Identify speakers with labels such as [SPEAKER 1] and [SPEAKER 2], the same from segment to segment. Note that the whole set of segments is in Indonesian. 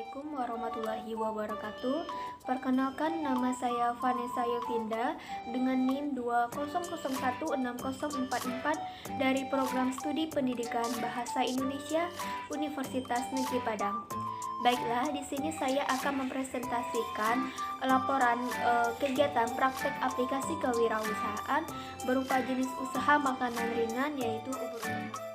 [SPEAKER 1] Assalamualaikum warahmatullahi wabarakatuh. Perkenalkan, nama saya Vanessa Yovinda dengan NIM 200160444 dari Program Studi Pendidikan Bahasa Indonesia Universitas Negeri Padang. Baiklah, di sini saya akan mempresentasikan laporan kegiatan praktek aplikasi kewirausahaan berupa jenis usaha makanan ringan, yaitu ubur-ubur.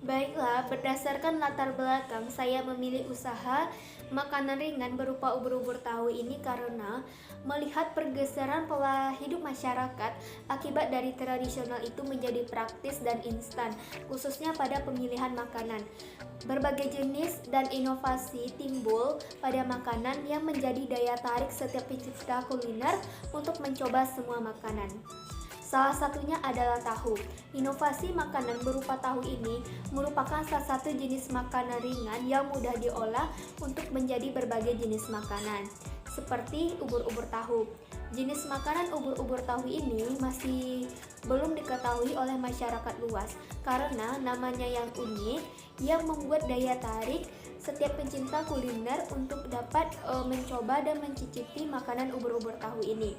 [SPEAKER 1] Baiklah, berdasarkan latar belakang saya memilih usaha makanan ringan berupa ubur-ubur tahu ini karena melihat pergeseran pola hidup masyarakat akibat dari tradisional itu menjadi praktis dan instan, khususnya pada pemilihan makanan. Berbagai jenis dan inovasi timbul pada makanan yang menjadi daya tarik setiap pecinta kuliner untuk mencoba semua makanan. Salah satunya adalah tahu. Inovasi makanan berupa tahu ini merupakan salah satu jenis makanan ringan yang mudah diolah untuk menjadi berbagai jenis makanan, seperti ubur-ubur tahu. Jenis makanan ubur-ubur tahu ini masih belum diketahui oleh masyarakat luas karena namanya yang unik yang membuat daya tarik setiap pencinta kuliner untuk dapat mencoba dan mencicipi makanan ubur-ubur tahu ini.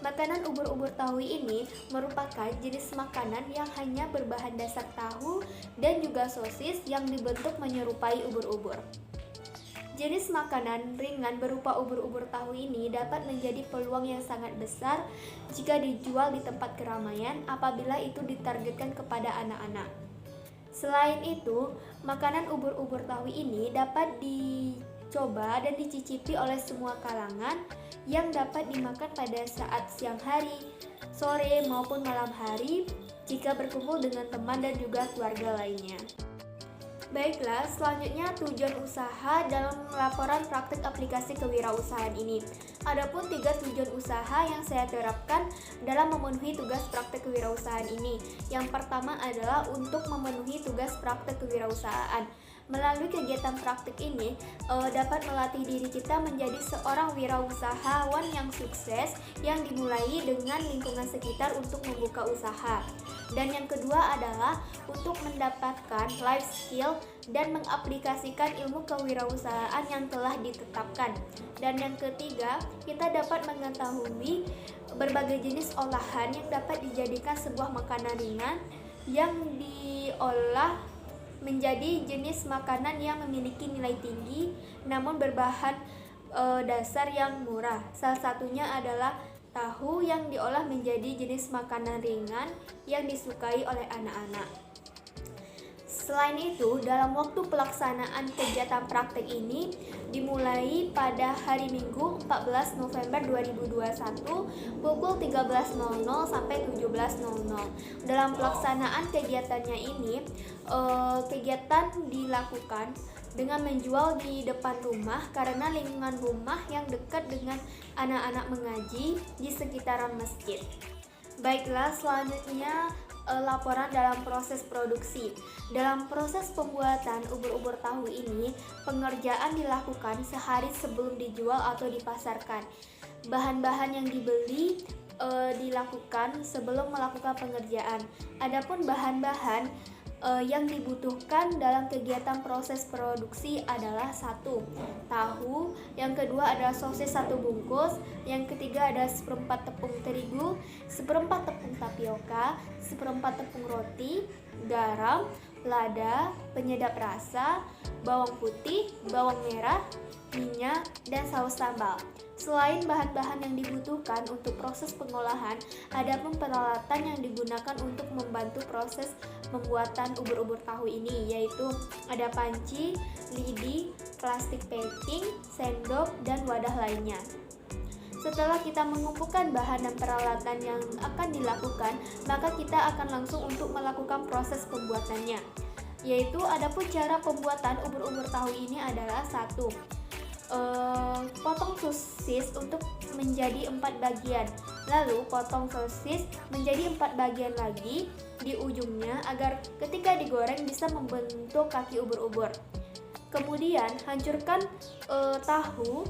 [SPEAKER 1] Makanan ubur-ubur tahu ini merupakan jenis makanan yang hanya berbahan dasar tahu dan juga sosis yang dibentuk menyerupai ubur-ubur. Jenis makanan ringan berupa ubur-ubur tahu ini dapat menjadi peluang yang sangat besar jika dijual di tempat keramaian apabila itu ditargetkan kepada anak-anak. Selain itu, makanan ubur-ubur tahu ini dapat dicoba dan dicicipi oleh semua kalangan yang dapat dimakan pada saat siang hari, sore maupun malam hari jika berkumpul dengan teman dan juga keluarga lainnya. Baiklah, selanjutnya tujuan usaha dalam laporan praktik aplikasi kewirausahaan ini. Adapun 3 tujuan usaha yang saya terapkan dalam memenuhi tugas praktik kewirausahaan ini. Yang pertama adalah untuk memenuhi tugas praktik kewirausahaan. Melalui kegiatan praktik ini dapat melatih diri kita menjadi seorang wirausahawan yang sukses yang dimulai dengan lingkungan sekitar untuk membuka usaha. Dan yang kedua adalah untuk mendapatkan life skill dan mengaplikasikan ilmu kewirausahaan yang telah ditetapkan. Dan yang ketiga, kita dapat mengetahui berbagai jenis olahan yang dapat dijadikan sebuah makanan ringan yang diolah menjadi jenis makanan yang memiliki nilai tinggi namun berbahan dasar yang murah. Salah satunya adalah tahu yang diolah menjadi jenis makanan ringan yang disukai oleh anak-anak. Selain itu, dalam waktu pelaksanaan kegiatan praktek ini dimulai pada hari Minggu 14 November 2021 pukul 13.00 sampai 17.00. Dalam pelaksanaan kegiatannya ini, kegiatan dilakukan dengan menjual di depan rumah karena lingkungan rumah yang dekat dengan anak-anak mengaji di sekitaran masjid. Baiklah, selanjutnya laporan dalam proses produksi. Dalam proses pembuatan ubur-ubur tahu ini, pengerjaan dilakukan sehari sebelum dijual atau dipasarkan. Bahan-bahan yang dibeli dilakukan sebelum melakukan pengerjaan. Adapun bahan-bahan yang dibutuhkan dalam kegiatan proses produksi adalah 1. Tahu, yang kedua adalah sosis 1 bungkus, yang ketiga ada 1/4 tepung terigu, 1/4 tepung tapioka, 1/4 tepung roti, garam, lada, penyedap rasa, bawang putih, bawang merah, minyak, dan saus sambal. Selain bahan-bahan yang dibutuhkan untuk proses pengolahan, ada pun peralatan yang digunakan untuk membantu proses pembuatan ubur-ubur tahu ini, yaitu ada panci, lidi, plastik packing, sendok, dan wadah lainnya. Setelah kita mengumpulkan bahan dan peralatan yang akan dilakukan, maka kita akan langsung untuk melakukan proses pembuatannya. Yaitu adapun cara pembuatan ubur-ubur tahu ini adalah 1. Potong sosis untuk menjadi 4 bagian, lalu potong sosis menjadi 4 bagian lagi di ujungnya agar ketika digoreng bisa membentuk kaki ubur-ubur. Kemudian hancurkan tahu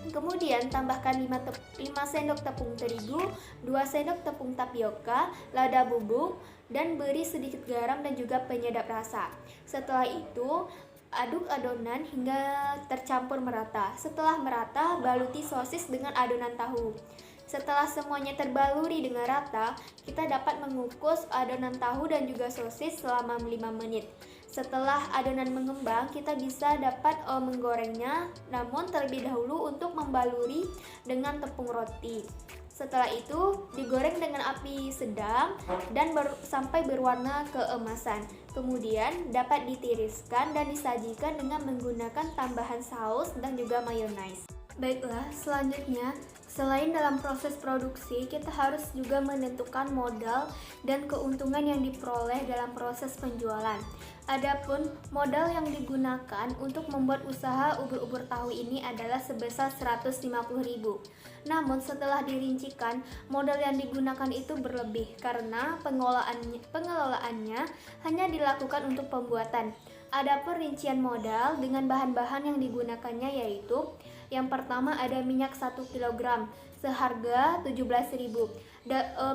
[SPEAKER 1] Kemudian tambahkan 5 sendok tepung terigu, 2 sendok tepung tapioka, lada bubuk, dan beri sedikit garam dan juga penyedap rasa. Setelah itu, aduk adonan hingga tercampur merata. Setelah merata, baluti sosis dengan adonan tahu. Setelah semuanya terbaluri dengan rata, kita dapat mengukus adonan tahu dan juga sosis selama 5 menit. Setelah adonan mengembang, kita bisa dapat menggorengnya, namun terlebih dahulu untuk membaluri dengan tepung roti. Setelah itu, digoreng dengan api sedang dan sampai berwarna keemasan. Kemudian dapat ditiriskan dan disajikan dengan menggunakan tambahan saus dan juga mayonaise. Baiklah, selanjutnya, selain dalam proses produksi, kita harus juga menentukan modal dan keuntungan yang diperoleh dalam proses penjualan. Adapun modal yang digunakan untuk membuat usaha ubur-ubur tahu ini adalah sebesar 150.000. Namun setelah dirincikan, modal yang digunakan itu berlebih karena pengelolaannya hanya dilakukan untuk pembuatan. Adapun rincian modal dengan bahan-bahan yang digunakannya yaitu yang pertama ada minyak 1 kg seharga 17.000.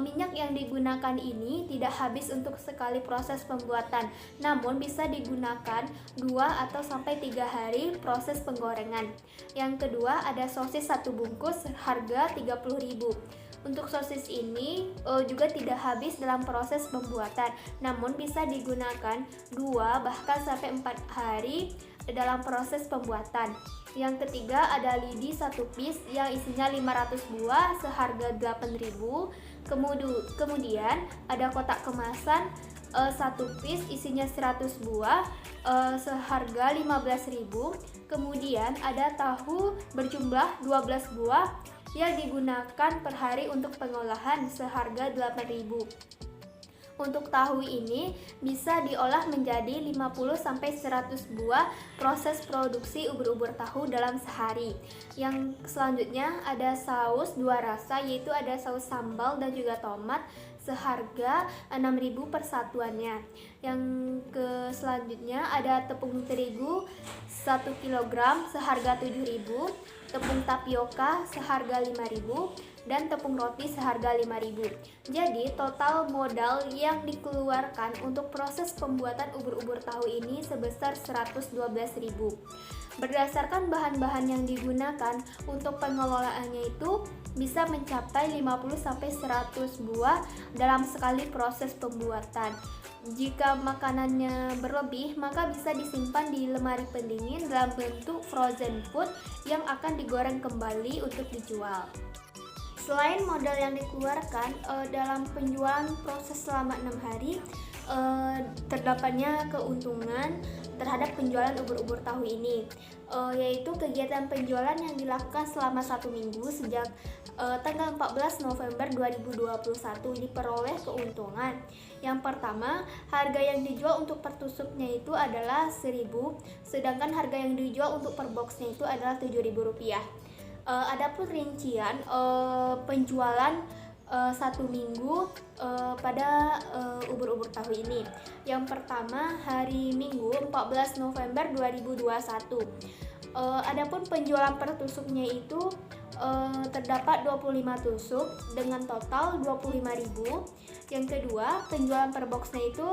[SPEAKER 1] Minyak yang digunakan ini tidak habis untuk sekali proses pembuatan, namun bisa digunakan 2 atau sampai 3 hari proses penggorengan. Yang kedua ada sosis 1 bungkus harga 30.000. Untuk sosis ini juga tidak habis dalam proses pembuatan, namun bisa digunakan 2 bahkan sampai 4 hari dalam proses pembuatan. Yang ketiga ada lidi 1 piece yang isinya 500 buah seharga 8.000. Kemudian ada kotak kemasan 1 piece isinya 100 buah seharga 15.000. Kemudian ada tahu berjumlah 12 buah yang digunakan per hari untuk pengolahan seharga 8.000. Untuk tahu ini bisa diolah menjadi 50-100 buah proses produksi ubur-ubur tahu dalam sehari. Yang selanjutnya ada saus 2 rasa, yaitu ada saus sambal dan juga tomat seharga 6.000 per satuannya. Yang selanjutnya ada tepung terigu 1 kg seharga 7.000, tepung tapioka seharga 5.000, dan tepung roti seharga 5.000. Jadi total modal yang dikeluarkan untuk proses pembuatan ubur-ubur tahu ini sebesar 112.000. Berdasarkan bahan-bahan yang digunakan untuk pengelolaannya itu bisa mencapai 50-100 buah dalam sekali proses pembuatan. Jika makanannya berlebih, maka bisa disimpan di lemari pendingin dalam bentuk frozen food yang akan digoreng kembali untuk dijual. Selain modal yang dikeluarkan dalam penjualan proses selama 6 hari, terdapatnya keuntungan terhadap penjualan ubur-ubur tahu ini, yaitu kegiatan penjualan yang dilakukan selama 1 minggu sejak tanggal 14 November 2021 diperoleh keuntungan. Yang pertama, harga yang dijual untuk per tusuknya itu adalah 1.000, sedangkan harga yang dijual untuk per boxnya itu adalah Rp7.000. Adapun rincian penjualan 1 minggu pada ubur-ubur tahu ini. Yang pertama hari Minggu 14 November 2021. Adapun penjualan per tusuknya itu terdapat 25 tusuk dengan total 25.000. Yang kedua, penjualan per boxnya itu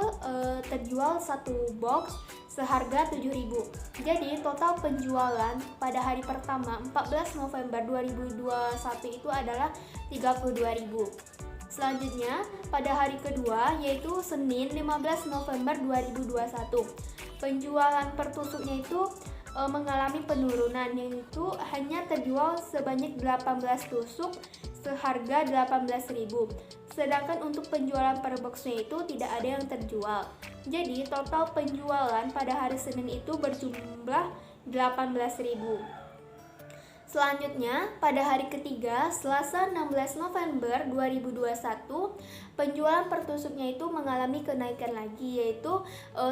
[SPEAKER 1] terjual 1 box seharga 7.000. Jadi total penjualan pada hari pertama 14 November 2021 itu adalah 32.000. Selanjutnya pada hari kedua yaitu Senin 15 November 2021. Penjualan per tusuknya itu mengalami penurunan, yaitu hanya terjual sebanyak 18 tusuk seharga 18.000. Sedangkan untuk penjualan per boxnya itu tidak ada yang terjual. Jadi total penjualan pada hari Senin itu berjumlah 18.000. Selanjutnya, pada hari ketiga, Selasa 16 November 2021, penjualan per tusuknya itu mengalami kenaikan lagi, yaitu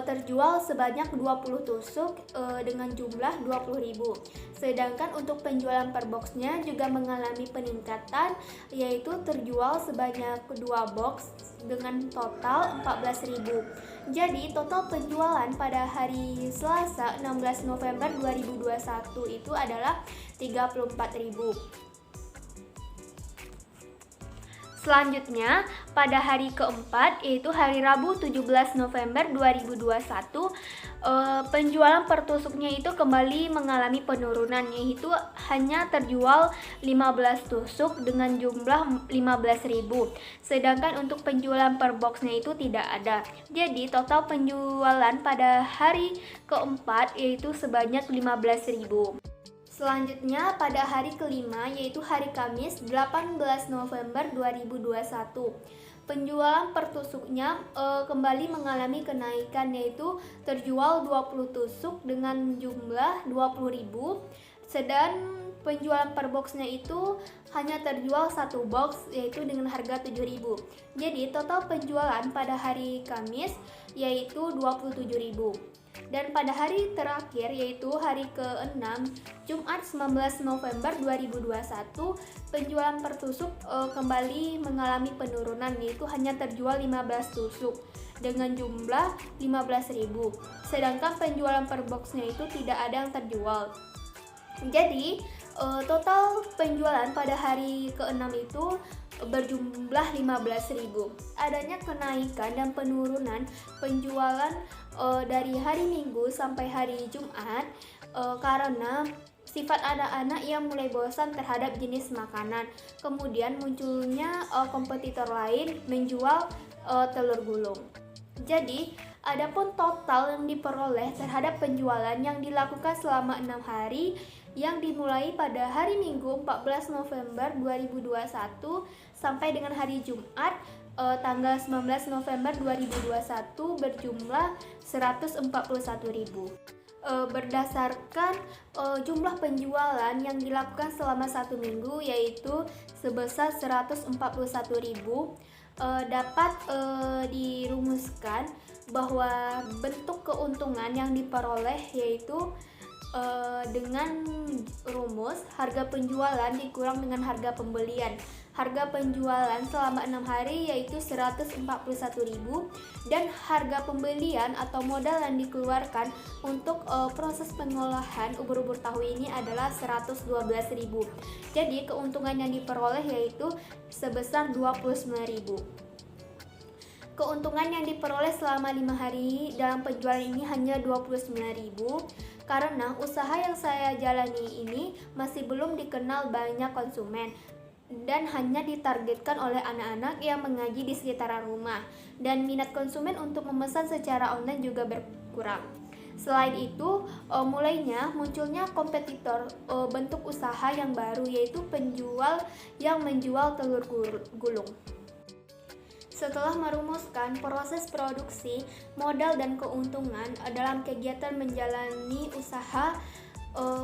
[SPEAKER 1] terjual sebanyak 20 tusuk dengan jumlah 20.000. Sedangkan untuk penjualan per boxnya juga mengalami peningkatan, yaitu terjual sebanyak 2 box dengan total 14.000. Jadi total penjualan pada hari Selasa 16 November 2021 itu adalah 34.000. Selanjutnya, pada hari keempat, yaitu hari Rabu 17 November 2021, penjualan per tusuknya itu kembali mengalami penurunan, yaitu hanya terjual 15 tusuk dengan jumlah 15.000. Sedangkan untuk penjualan per boxnya itu tidak ada. Jadi total penjualan pada hari keempat yaitu sebanyak 15.000. Selanjutnya pada hari kelima yaitu hari Kamis 18 November 2021. Penjualan per tusuknya kembali mengalami kenaikan, yaitu terjual 20 tusuk dengan jumlah 20.000. Sedang penjualan per boxnya itu hanya terjual satu box yaitu dengan harga 7.000. Jadi total penjualan pada hari Kamis yaitu 27.000. Dan pada hari terakhir yaitu hari ke-6 Jumat 19 November 2021, penjualan per tusuk kembali mengalami penurunan, yaitu hanya terjual 15 tusuk dengan jumlah 15.000. Sedangkan penjualan per boxnya itu tidak ada yang terjual. Jadi total penjualan pada hari ke-6 itu berjumlah 15.000. Adanya kenaikan dan penurunan penjualan dari hari Minggu sampai hari Jumat karena sifat anak-anak yang mulai bosan terhadap jenis makanan. Kemudian munculnya kompetitor lain menjual telur gulung. Jadi, adapun total yang diperoleh terhadap penjualan yang dilakukan selama 6 hari yang dimulai pada hari Minggu 14 November 2021 sampai dengan hari Jumat tanggal 19 November 2021 berjumlah 141.000. Berdasarkan jumlah penjualan yang dilakukan selama 1 minggu yaitu sebesar 141.000, dapat dirumuskan bahwa bentuk keuntungan yang diperoleh yaitu dengan rumus harga penjualan dikurang dengan harga pembelian. Harga penjualan selama 6 hari yaitu 141.000 dan harga pembelian atau modal yang dikeluarkan untuk proses pengolahan ubur-ubur tahu ini adalah 112.000. Jadi keuntungan yang diperoleh yaitu sebesar 29.000. Keuntungan yang diperoleh selama 5 hari dalam penjualan ini hanya 29.000 karena usaha yang saya jalani ini masih belum dikenal banyak konsumen dan hanya ditargetkan oleh anak-anak yang mengaji di sekitaran rumah, dan minat konsumen untuk memesan secara online juga berkurang. Selain itu, mulainya munculnya kompetitor bentuk usaha yang baru yaitu penjual yang menjual telur gulung. Setelah merumuskan proses produksi, modal dan keuntungan dalam kegiatan menjalani usaha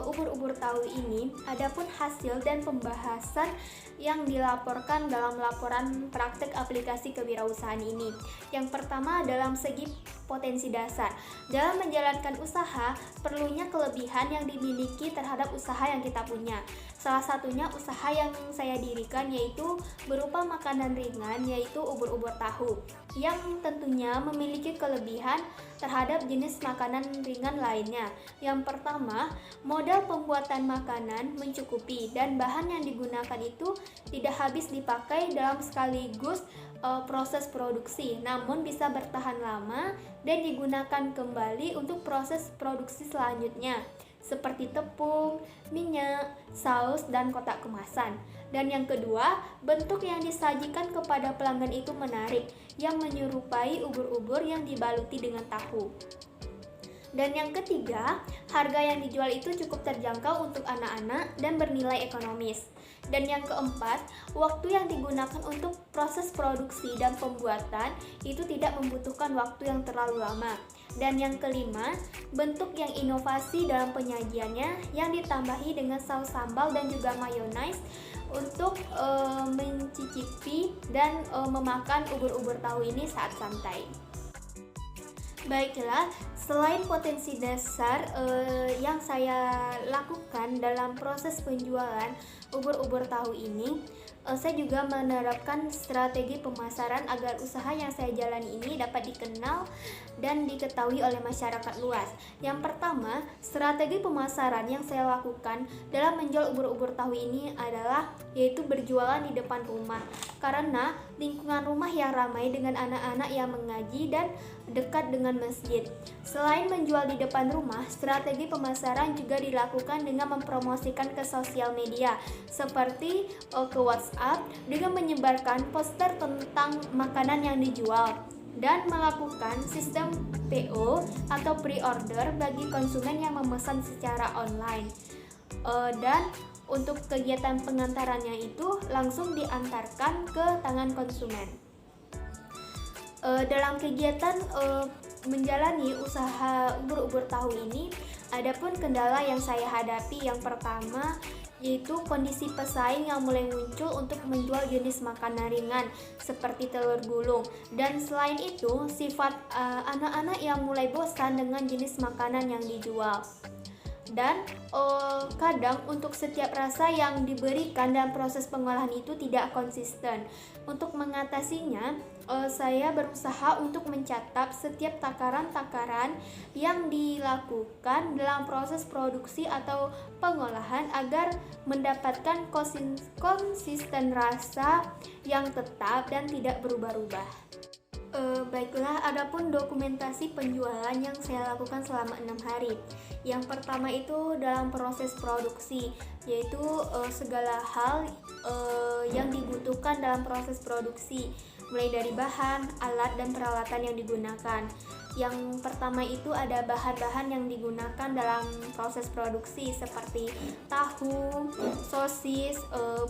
[SPEAKER 1] ubur-ubur tahu ini, adapun hasil dan pembahasan yang dilaporkan dalam laporan praktek aplikasi kewirausahaan ini. Yang pertama, dalam segi potensi dasar. Dalam menjalankan usaha, perlunya kelebihan yang dimiliki terhadap usaha yang kita punya. Salah satunya usaha yang saya dirikan yaitu berupa makanan ringan, yaitu ubur-ubur tahu, yang tentunya memiliki kelebihan terhadap jenis makanan ringan lainnya. Yang pertama, modal pembuatan makanan mencukupi dan bahan yang digunakan itu tidak habis dipakai dalam sekaligus proses produksi, namun bisa bertahan lama dan digunakan kembali untuk proses produksi selanjutnya seperti tepung, minyak, saus, dan kotak kemasan. Dan yang kedua, bentuk yang disajikan kepada pelanggan itu menarik, yang menyerupai ubur-ubur yang dibaluti dengan tahu. Dan yang ketiga, harga yang dijual itu cukup terjangkau untuk anak-anak dan bernilai ekonomis. Dan yang keempat, waktu yang digunakan untuk proses produksi dan pembuatan itu tidak membutuhkan waktu yang terlalu lama. Dan yang kelima, bentuk yang inovasi dalam penyajiannya yang ditambahi dengan saus sambal dan juga mayonnaise untuk mencicipi dan memakan ubur-ubur tahu ini saat santai. Baiklah, selain potensi dasar yang saya lakukan dalam proses penjualan ubur-ubur tahu ini, saya juga menerapkan strategi pemasaran agar usaha yang saya jalani ini dapat dikenal dan diketahui oleh masyarakat luas. Yang pertama, strategi pemasaran yang saya lakukan dalam menjual ubur-ubur tahu ini adalah yaitu berjualan di depan rumah. Karena lingkungan rumah yang ramai dengan anak-anak yang mengaji dan dekat dengan masjid. Selain menjual di depan rumah, strategi pemasaran juga dilakukan dengan mempromosikan ke sosial media seperti ke WhatsApp dengan menyebarkan poster tentang makanan yang dijual dan melakukan sistem PO atau pre-order bagi konsumen yang memesan secara online. Dan untuk kegiatan pengantarannya itu langsung diantarkan ke tangan konsumen. Dalam kegiatan menjalani usaha ubur-ubur tahu ini, adapun kendala yang saya hadapi yang pertama yaitu kondisi pesaing yang mulai muncul untuk menjual jenis makanan ringan seperti telur gulung, dan selain itu sifat anak-anak yang mulai bosan dengan jenis makanan yang dijual. Dan kadang untuk setiap rasa yang diberikan dalam proses pengolahan itu tidak konsisten. Untuk mengatasinya, saya berusaha untuk mencatat setiap takaran-takaran yang dilakukan dalam proses produksi atau pengolahan agar mendapatkan konsisten rasa yang tetap dan tidak berubah-ubah. Baiklah, adapun dokumentasi penjualan yang saya lakukan selama 6 hari. Yang pertama itu dalam proses produksi, yaitu segala hal yang dibutuhkan dalam proses produksi, mulai dari bahan, alat, dan peralatan yang digunakan. Yang pertama itu ada bahan-bahan yang digunakan dalam proses produksi seperti tahu, sosis,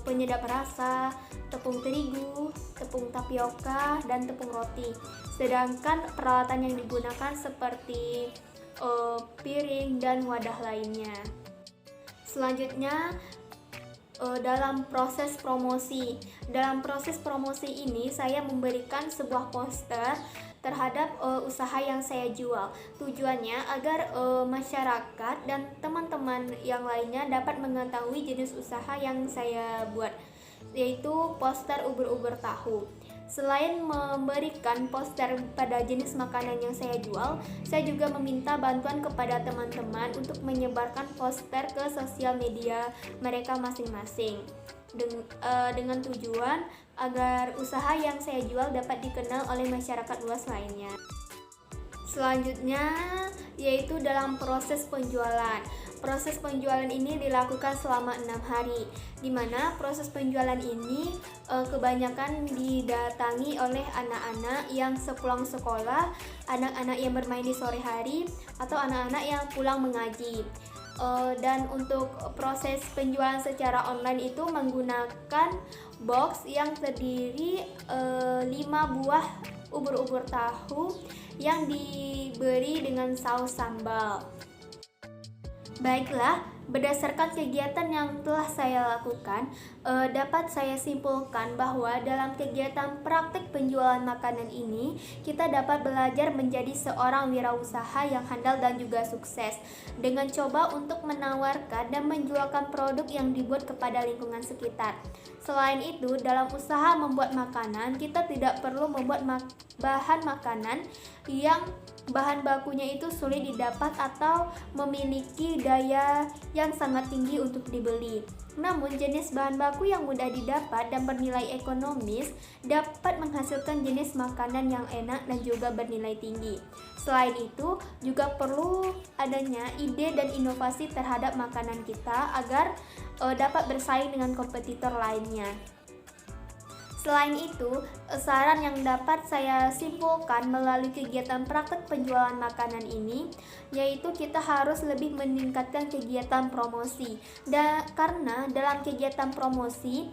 [SPEAKER 1] penyedap rasa, tepung terigu, tepung tapioka, dan tepung roti. Sedangkan peralatan yang digunakan seperti piring dan wadah lainnya. Selanjutnya dalam proses promosi. Dalam proses promosi ini saya memberikan sebuah poster terhadap usaha yang saya jual. Tujuannya agar masyarakat dan teman-teman yang lainnya dapat mengetahui jenis usaha yang saya buat, yaitu poster ubur-ubur tahu. Selain memberikan poster pada jenis makanan yang saya jual, saya juga meminta bantuan kepada teman-teman untuk menyebarkan poster ke sosial media mereka masing-masing dengan tujuan agar usaha yang saya jual dapat dikenal oleh masyarakat luas lainnya. Selanjutnya yaitu dalam proses penjualan. Proses penjualan ini dilakukan selama 6 hari, di mana proses penjualan ini kebanyakan didatangi oleh anak-anak yang sepulang sekolah, anak-anak yang bermain di sore hari, atau anak-anak yang pulang mengaji. Dan untuk proses penjualan secara online itu menggunakan box yang terdiri 5 buah ubur-ubur tahu yang diberi dengan saus sambal. Baiklah, berdasarkan kegiatan yang telah saya lakukan, dapat saya simpulkan bahwa dalam kegiatan praktik penjualan makanan ini, kita dapat belajar menjadi seorang wirausaha yang handal dan juga sukses, dengan coba untuk menawarkan dan menjualkan produk yang dibuat kepada lingkungan sekitar. Selain itu, dalam usaha membuat makanan, kita tidak perlu membuat bahan makanan yang bahan bakunya itu sulit didapat atau memiliki daya yang sangat tinggi untuk dibeli. Namun jenis bahan baku yang mudah didapat dan bernilai ekonomis dapat menghasilkan jenis makanan yang enak dan juga bernilai tinggi. Selain itu, juga perlu adanya ide dan inovasi terhadap makanan kita agar dapat bersaing dengan kompetitor lainnya. Selain itu, saran yang dapat saya simpulkan melalui kegiatan praktek penjualan makanan ini, yaitu kita harus lebih meningkatkan kegiatan promosi. Karena dalam kegiatan promosi,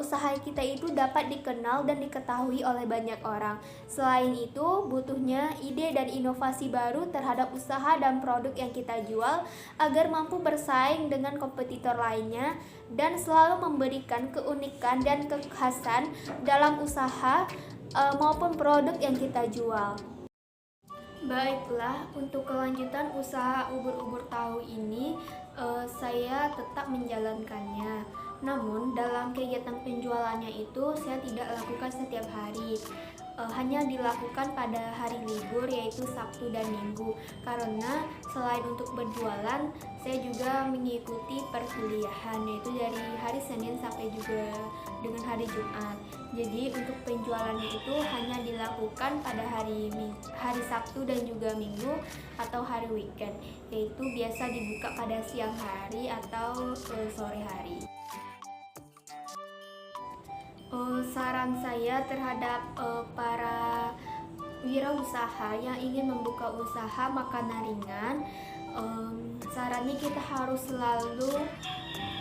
[SPEAKER 1] usaha kita itu dapat dikenal dan diketahui oleh banyak orang. Selain itu, butuhnya ide dan inovasi baru terhadap usaha dan produk yang kita jual agar mampu bersaing dengan kompetitor lainnya dan selalu memberikan keunikan dan kekhasan dalam usaha maupun produk yang kita jual. Baiklah, untuk kelanjutan usaha ubur-ubur tahu ini saya tetap menjalankannya. Namun dalam kegiatan penjualannya itu saya tidak lakukan setiap hari. Hanya dilakukan pada hari libur yaitu Sabtu dan Minggu, karena selain untuk berjualan saya juga mengikuti perkuliahan yaitu dari hari Senin sampai juga dengan hari Jumat. Jadi untuk penjualannya itu hanya dilakukan pada hari Sabtu dan juga Minggu atau hari weekend, yaitu biasa dibuka pada siang hari atau sore hari. Saran saya terhadap para wirausaha yang ingin membuka usaha makanan ringan, sarannya kita harus selalu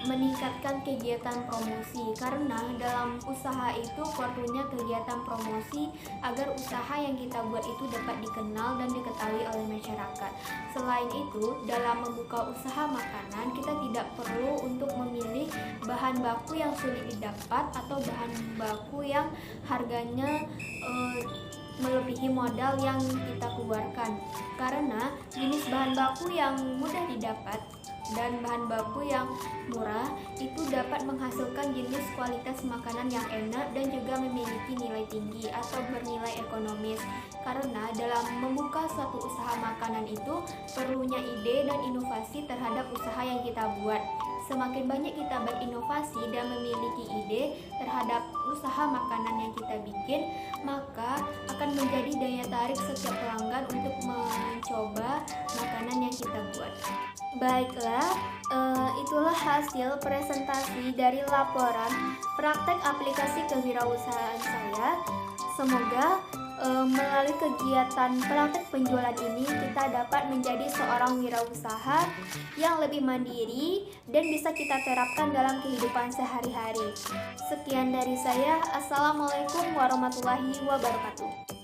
[SPEAKER 1] meningkatkan kegiatan promosi, karena dalam usaha itu perlunya kegiatan promosi agar usaha yang kita buat itu dapat dikenal dan diketahui oleh masyarakat. Selain itu, dalam membuka usaha makanan kita tidak perlu untuk memilih bahan baku yang sulit didapat atau bahan baku yang harganya melebihi modal yang kita keluarkan, karena jenis bahan baku yang mudah didapat dan bahan baku yang murah itu dapat menghasilkan jenis kualitas makanan yang enak dan juga memiliki nilai tinggi atau bernilai ekonomis. Karena dalam membuka suatu usaha makanan itu perlunya ide dan inovasi terhadap usaha yang kita buat. Semakin banyak kita berinovasi dan memiliki ide terhadap usaha makanan yang kita bikin, maka akan menjadi daya tarik setiap pelanggan untuk mencoba makanan yang kita buat. Baiklah, itulah hasil presentasi dari laporan praktek aplikasi kewirausahaan saya. Semoga melalui kegiatan praktek penjualan ini kita dapat menjadi seorang wirausaha yang lebih mandiri dan bisa kita terapkan dalam kehidupan sehari-hari. Sekian dari saya. Assalamualaikum warahmatullahi wabarakatuh.